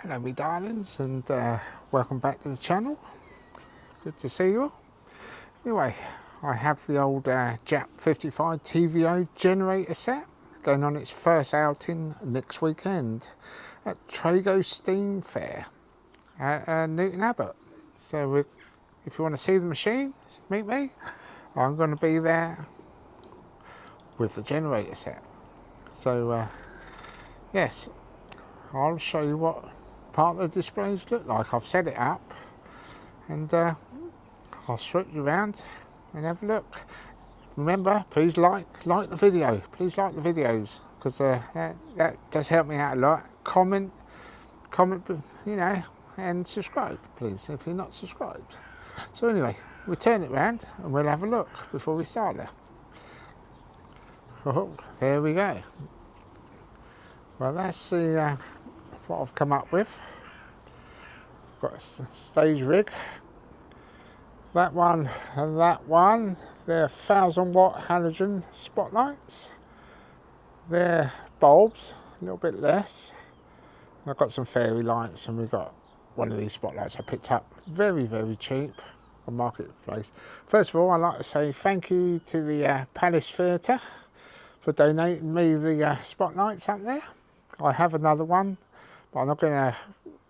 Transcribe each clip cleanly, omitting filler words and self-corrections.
Hello me darlings, and welcome back to the channel. Good to see you all. Anyway, I have the old JAP 55 TVO generator set going on its first outing next weekend at Trago Steam Fair at Newton Abbot. So if you want to see the machine, meet me. I'm going to be there with the generator set. So yes, I'll show you what part of the displays look like. I've set it up, and I'll switch you around and have a look. Remember, please like the video. Please like the videos, because that does help me out a lot. Comment, you know, and subscribe, please, if you're not subscribed. So anyway, we'll turn it around and we'll have a look before we start there. Oh, there we go. Well, that's the what I've come up with. Got a stage rig. That one and that one, they're 1000-watt halogen spotlights. They're bulbs, a little bit less. I've got some fairy lights, and we've got one of these spotlights I picked up very, very cheap on Marketplace. First of all, I'd like to say thank you to the Palace Theatre for donating me the spotlights up there. I have another one, but I'm not going to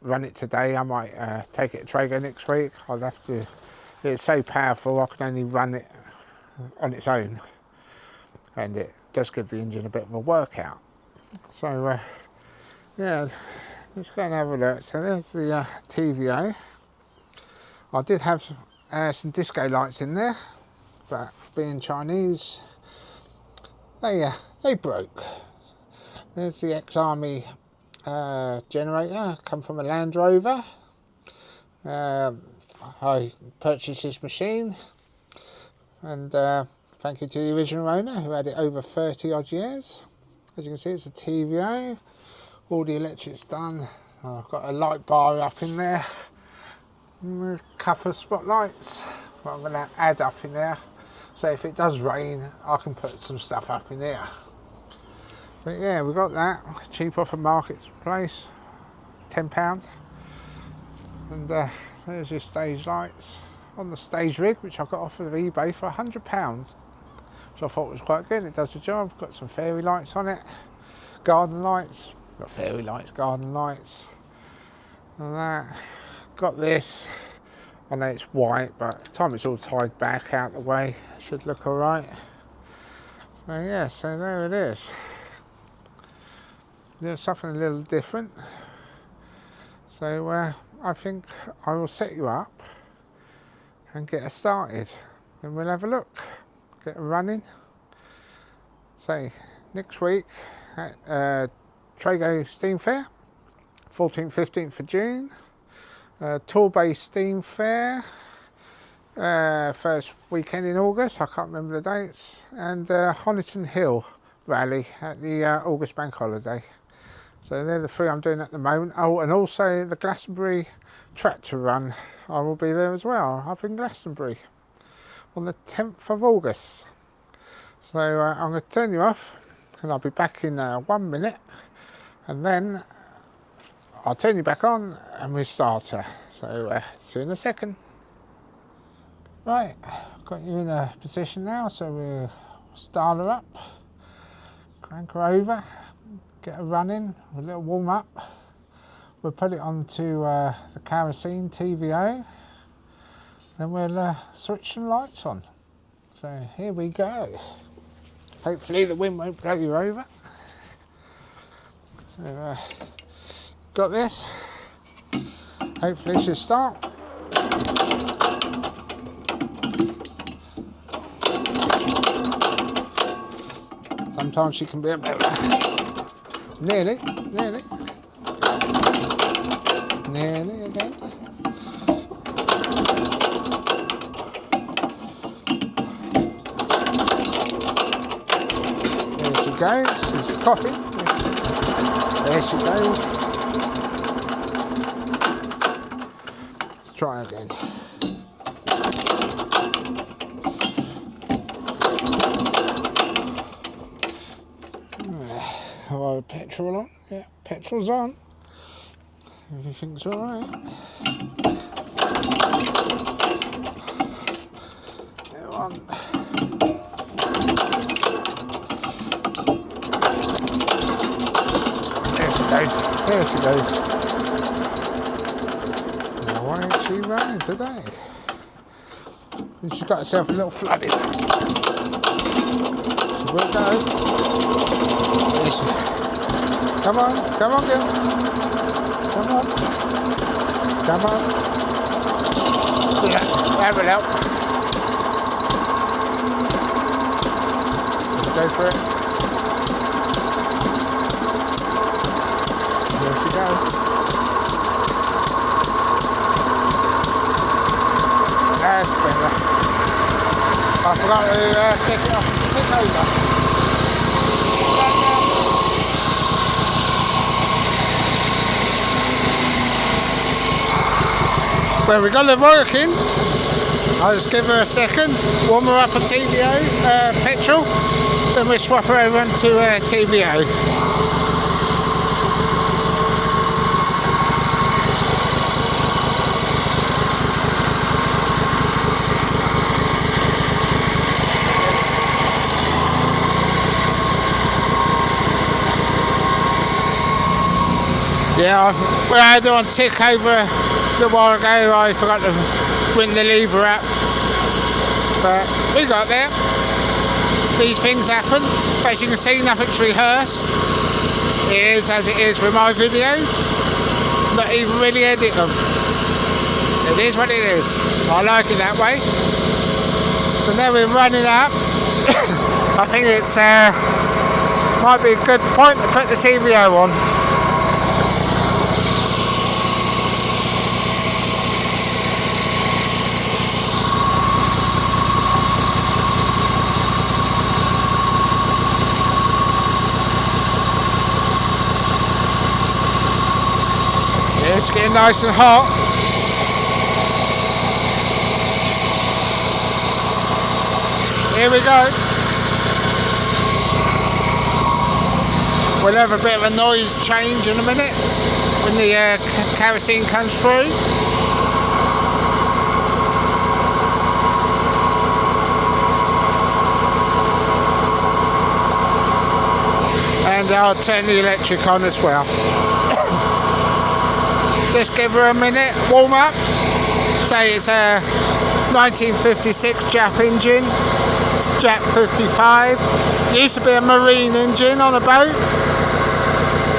run it today. I might take it to Trago next week. I'll have to. It's so powerful, I can only run it on its own, and it does give the engine a bit of a workout. So yeah, let's go and have a look. So there's the TVO. I did have some disco lights in there, but being Chinese, they broke. There's the ex-army generator, come from a Land Rover. I purchased this machine, and thank you to the original owner who had it over 30 odd years. As you can see, it's a TVO, all the electrics done. I've got a light bar up in there, and a couple of spotlights what I'm going to add up in there, so if it does rain I can put some stuff up in there. But yeah, we got that cheap off a Marketplace, £10. And there's your stage lights on the stage rig, which I got off of eBay for £100, which I thought was quite good. It does the job. Got some fairy lights on it, garden lights, not fairy lights, garden lights, and that. Got this. I know it's white, but by the time it's all tied back out the way, it should look all right. So yeah, so there it is. There's something a little different. So I think I will set you up and get us started. Then we'll have a look, get it running. So next week at Trago Steam Fair, 14th, 15th of June. Torbay Steam Fair, first weekend in August, I can't remember the dates. And Honiton Hill Rally at the August Bank Holiday. So they're the three I'm doing at the moment. Oh, and also the Glastonbury Tractor Run. I will be there as well, up in Glastonbury on the 10th of August. So I'm going to turn you off, and I'll be back in 1 minute, and then I'll turn you back on and we'll start her. So see you in a second. Right, got you in a position now, so we'll start her up, crank her over, get her running, a little warm up. We'll put it onto the kerosene TVO, then we'll switch some lights on. So here we go. Hopefully the wind won't blow you over. So got this. Hopefully it should start. Sometimes she can be a bit nearly again. There she goes. She's coughing. There she goes. Let's try again. Hello, petrol on. Yeah, petrol's on. Everything's alright. There on. There she goes. There she goes. Why ain't she running today? And she's got herself a little flooded. So we'll go. There she. Come on, girl. Come on. Come on. Yeah, that will help. Let's go for it. There she goes. That's better. I forgot to take it off and tick over. Well, we got it working. I'll just give her a second, warm her up a TVO, petrol, then we swap her over onto TVO. Yeah, I had it on tick over a little while ago. I forgot to bring the lever up, but we got there. These things happen. As you can see, nothing's rehearsed. It is as it is with my videos. Not even really edit them. It is what it is. I like it that way. So now we're running up. I think it's might be a good point to put the TVO on. It's getting nice and hot. Here we go. We'll have a bit of a noise change in a minute when the kerosene comes through. And I'll turn the electric on as well. Just give her a minute, warm up. Say it's a 1956 JAP engine, JAP 55. Used to be a marine engine on a boat.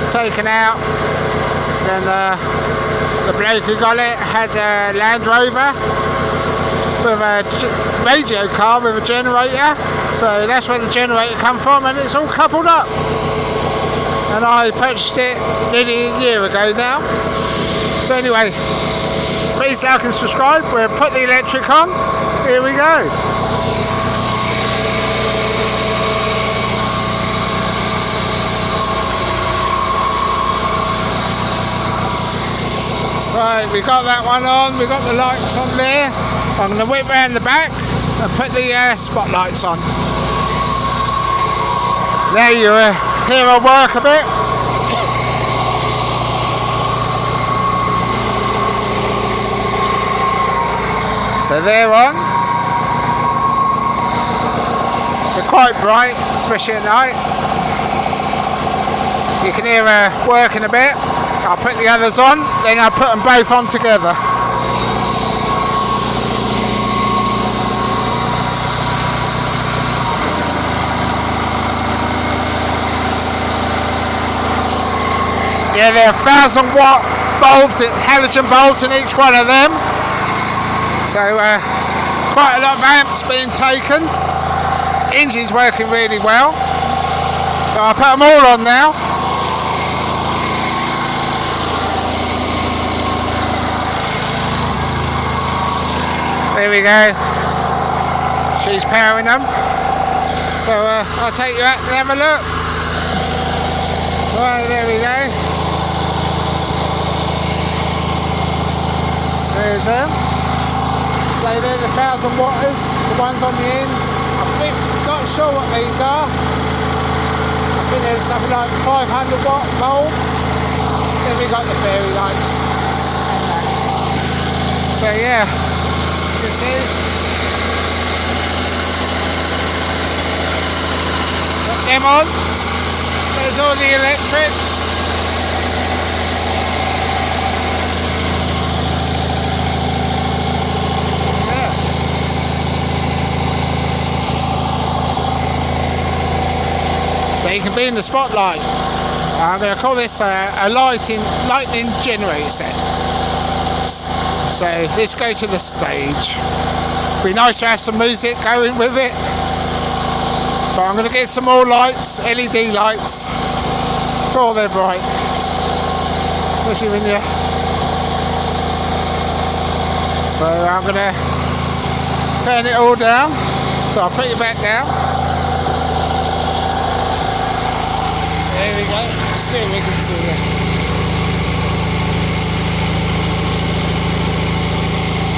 Taken out. Then the bloke who got it had a Land Rover with a radio car with a generator. So that's where the generator come from, and it's all coupled up. And I purchased it nearly a year ago now. So anyway, please like and subscribe. We'll put the electric on. Here we go. Right, we got that one on. We got the lights on there. I'm going to whip round the back and put the spotlights on. There you hear her work a bit. So they're on. They're quite bright, especially at night. You can hear her working a bit. I'll put the others on, then I'll put them both on together. Yeah, there are 1,000-watt bulbs, halogen bulbs in each one of them. So quite a lot of amps being taken. Engine's working really well. So I'll put them all on now. There we go. She's powering them. So I'll take you out and have a look. Right, there we go. There's them. So they're the 1,000 watters, the ones on the end. I think, not sure what these are. I think there's something like 500 watt bulbs. Then we got the fairy lights. So yeah, you see, got them on. There's all the electrics. Yeah. So you can be in the spotlight. I'm going to call this a lightning generator set. So let's go to the stage. Be nice to have some music going with it. But I'm going to get some more lights, LED lights. Oh, they're bright. Especially when you... So I'm going to turn it all down. So I'll put it back down. There we go. Still, we can see it.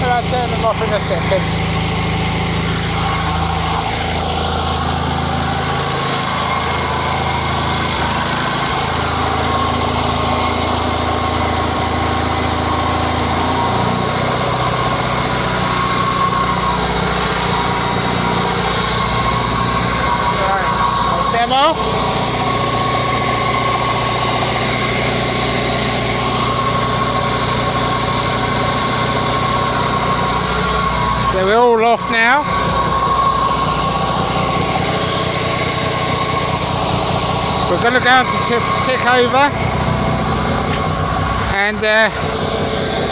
And I'll turn them off in a second. Demo. So we're all off now. We're going to go on to tick over, and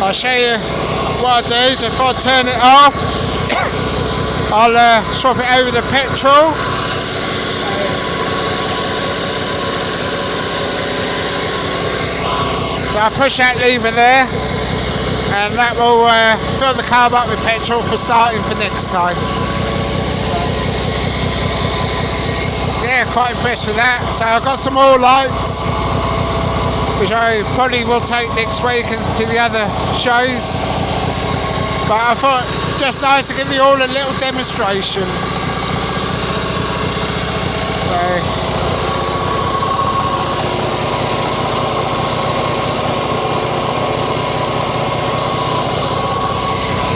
I'll show you what I do. If I turn it off, I'll swap it over to petrol. So I push that lever there, and that will fill the carb up with petrol for starting for next time. Yeah, quite impressed with that. So I've got some more lights, which I probably will take next week and to the other shows. But I thought just nice to give you all a little demonstration.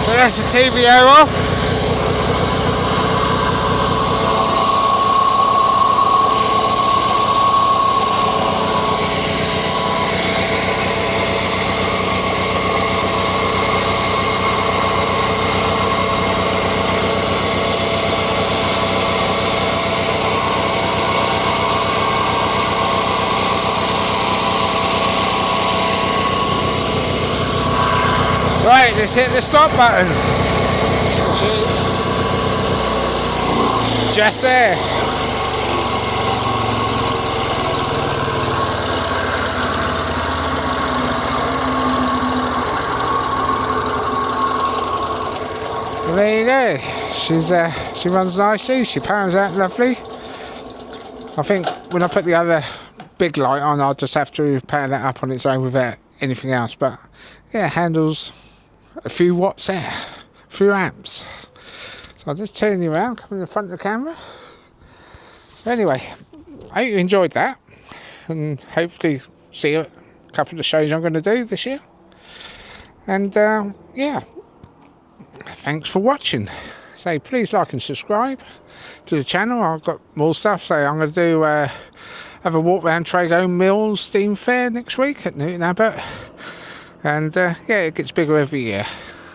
So that's the TVO off. Right, let's hit the stop button. Just there. Well, there you go. She runs nicely. She powers out lovely. I think when I put the other big light on, I'll just have to power that up on its own without anything else. But yeah, handles a few watts there, a few amps. So I'll just turn you around, come in the front of the camera. So anyway, I hope you enjoyed that, and hopefully see a couple of the shows I'm going to do this year. And yeah, thanks for watching. So please like and subscribe to the channel. I've got more stuff. So I'm going to do have a walk around Trago Mills Steam Fair next week at Newton Abbot. And yeah, it gets bigger every year.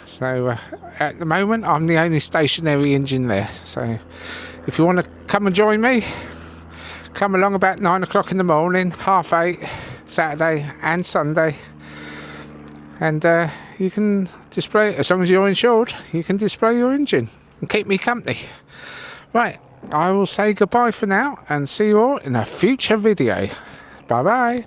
So at the moment, I'm the only stationary engine there. So if you want to come and join me, come along about 9 o'clock in the morning, 8:30, Saturday and Sunday. And you can display, as long as you're insured, you can display your engine and keep me company. Right, I will say goodbye for now and see you all in a future video. Bye bye.